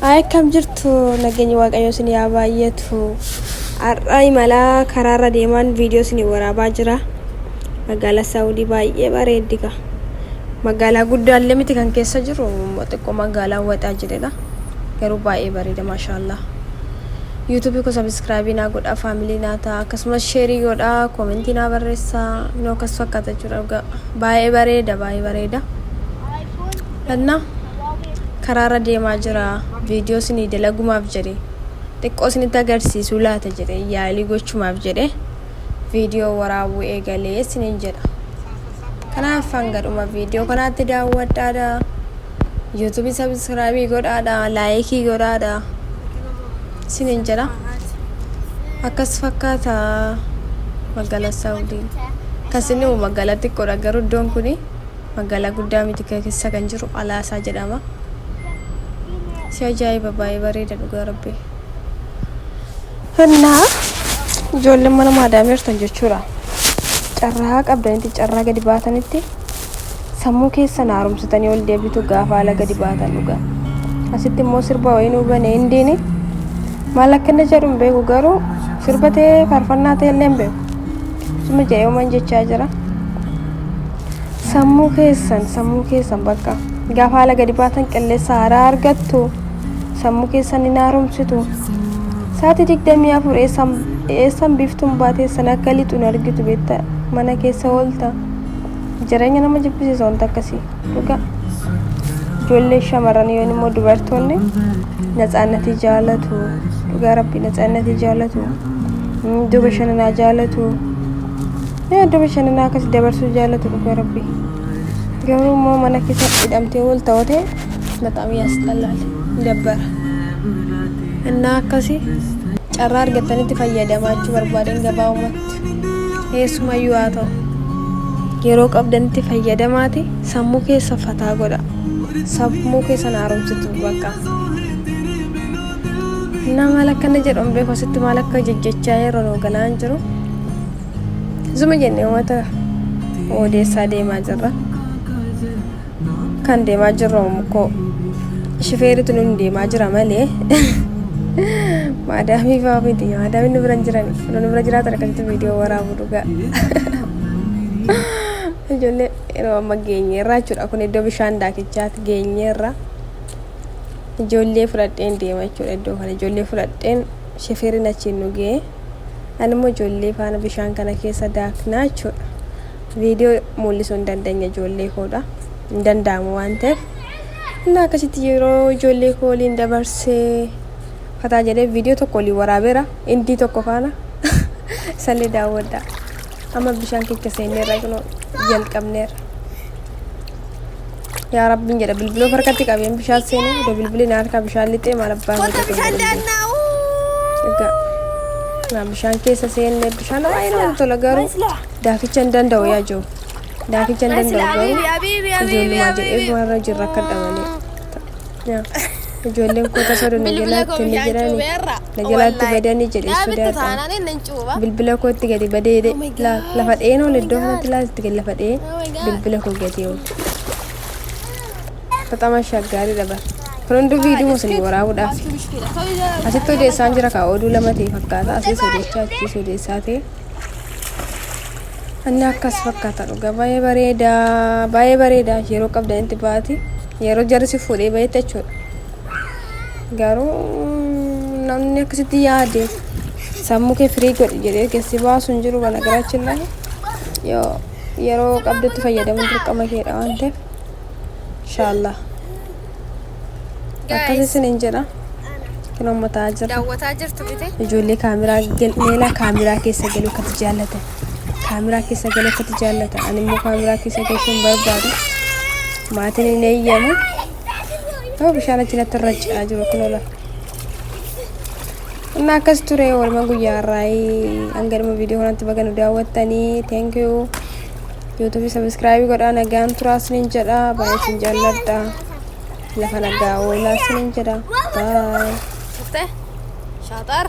Ay kam jirtu nageenyi waaqayyo sin yaa baay'eetu ar'ay mala karaarra deeman viidiyoo sin waraabaa jira magaalaa Saawudii baay'ee bareeddiga magaalaa guddaallee miti kan keessa jiru xiqqoo magaalaa waxaa jedhedha garuu baay'ee bareeda maashaallah YouTube ko subscribe na godha family na ta akkasumas share godha comment na barreessa noo kas fakkaata jira baay'ee bareeda anna karaarra deemaa jira viidiyoo sin dalagumaaf jedhe xiqqoo sin agarsiisu laata jedhe yaalii gochumaaf jedhe viidiyoo waraabuu eegalee sin jedha kanaaf hangadhuma viidiyoo kanaatti daawwadhaadha YouTube subscribe godhaadha like godhaadha sin jedha akkas fakkaata magaalaa Saawudii kasini magaalaa xiqqoodha garuu iddoon kuni magaalaa guddaa miti keessa kan jiru Alaasaa jedhama si ajaa'iba baay'ee bareeda dhugaa rabbi hanna ijoolleen mana maadaameertan jechuudha carraa qabdanitti carraa gadi baatanitti sammuu keessan haaromsitanii ol deebitu gaafa haala gadi baatan dhugaa asitti immoo sirba wayinuu bane hindiini maal akkana jedhu hin beeku garuu sirba ta'ee faarfannaa ta'e illee hin beeku suma jedhee uuman jechaa jira sammuu keessan bakka gaafa haala gadi baatan qilleensa haaraa argattu sammuu keessan hin haaromsitu sa'aatii 24 eessan biftuun baatee sana akka lixuun argitu beekta mana keessa oolta jireenya nama jibbisiisa wanta akkasii dhugaa ijoollee shamarran yoon immoo dubartoonni natsaannatii jaalatu dhugaa rabbi natsaannatii jaalatu iddoo bashannanaa jaalatu iddoo bashannanaa akkasii dabarsuu jaalatu dhugaa rabbi garuu immoo mana keessa hidhamtee oolta oote bataam yaasxalaal dabbara innaa akkasii carraa argatanitti fayyadamaachuu barbaadan gabaabumatti eessumayyuu haa ta'u yeroo qabdanitti fayyadamaati sammuu keessa fataa godha sammuu keessa haaromsitu bakka nama lakkana jedhamu beeku asitti maal akka jejjechaa yeroo nuu galaan jiru zuma jennee uummata odeessaa deemaa jirra kan deemaa jirru mukkoo shifeeritu nun deemaa jira malee maadaamii faamiti maadaamii nu biran jiran nu bira jiraatan akkasitti viidiyoo waraabuu dhugaa ijoollee yeroo amma geenyeerraa jechuudha kun iddoo bishaan daakichaatti geenyeerra ijoollee fudhadheen deema jechuudha iddoo kana ijoollee fudhadheen shifeeriin achiin nu ga'e ani immoo ijoollee faana bishaan kana keessa daaknaa jechuudha viidiyoo mul'isuu hin dandeenya ijoollee koodha hin danda'amu waan ta'eef innaa akkasitti yeroo ijoollee koo waliin dabarsee fataa jedhee viidiyoo tokko olii waraabeera indii tokko faana sallee daawwadha amma bishaan keessa seenneerra kunoo jalqabneerra yaa rabbiin jedha bilbiloo harkatti qabeen bishaan seenee iddoo bilbiliin harka bishaan lixee maal abbaan bishaan keessa seennee bishaan baay'ee namatti tola garuu daakicha hin danda'u yaa jiru daakicha hin danda'u garuu ijoollumaa jedhee warra jirra akka dhabanii ijoolleen koo tasoo na jalaatti ni jirani na jalaatti badanii jedhee sodaata bilbila kootti gadi badee lafa dheen ol iddoo kanatti laatti gadi lafa dhee bilbila koo gadi ol bataama shaggaari dhabar kun hunduu viidiyoo isin waraabuudhaaf asitti odeessaan jira kaa oduu lama ta'e fakkaata asiis odeessaa achiis odeessaa ta'e anni akkas fakkaata dhugaa baay'ee bareeda yeroo qabdanitti baati yeroo jarrisi fuudhee bahetti jechuudha garuu namni akkasitti yaade sammuu kee firii godhi jedhee keessi baasu hin jiru kana garaachillee yeroo qabdatti fayyadamuun dirqama keedha waan ta'eef inshaallah akkasisin hin jedha kun ummataa jira daawwataa jirtu bite ijoollee kaameraa keessa galuu akkati jaallatan kaameraa keessa galuu akkati jaallatan ani immoo kaameraa keessa galuun barbaadu maatiin hin eeyyamu ta'u bishaan achirratti irra ci'aa jiru kun ola innaa akkas ture walumaa guyyaa irraa hangadhuma viidiyoo kanatti baga nu daawwattanii thank you YouTube subscribe godhaa nagaan turaa sinin jedha baay'ee sin jaalladha lafa nagaa oolaa sinin jedha bye. Shatar.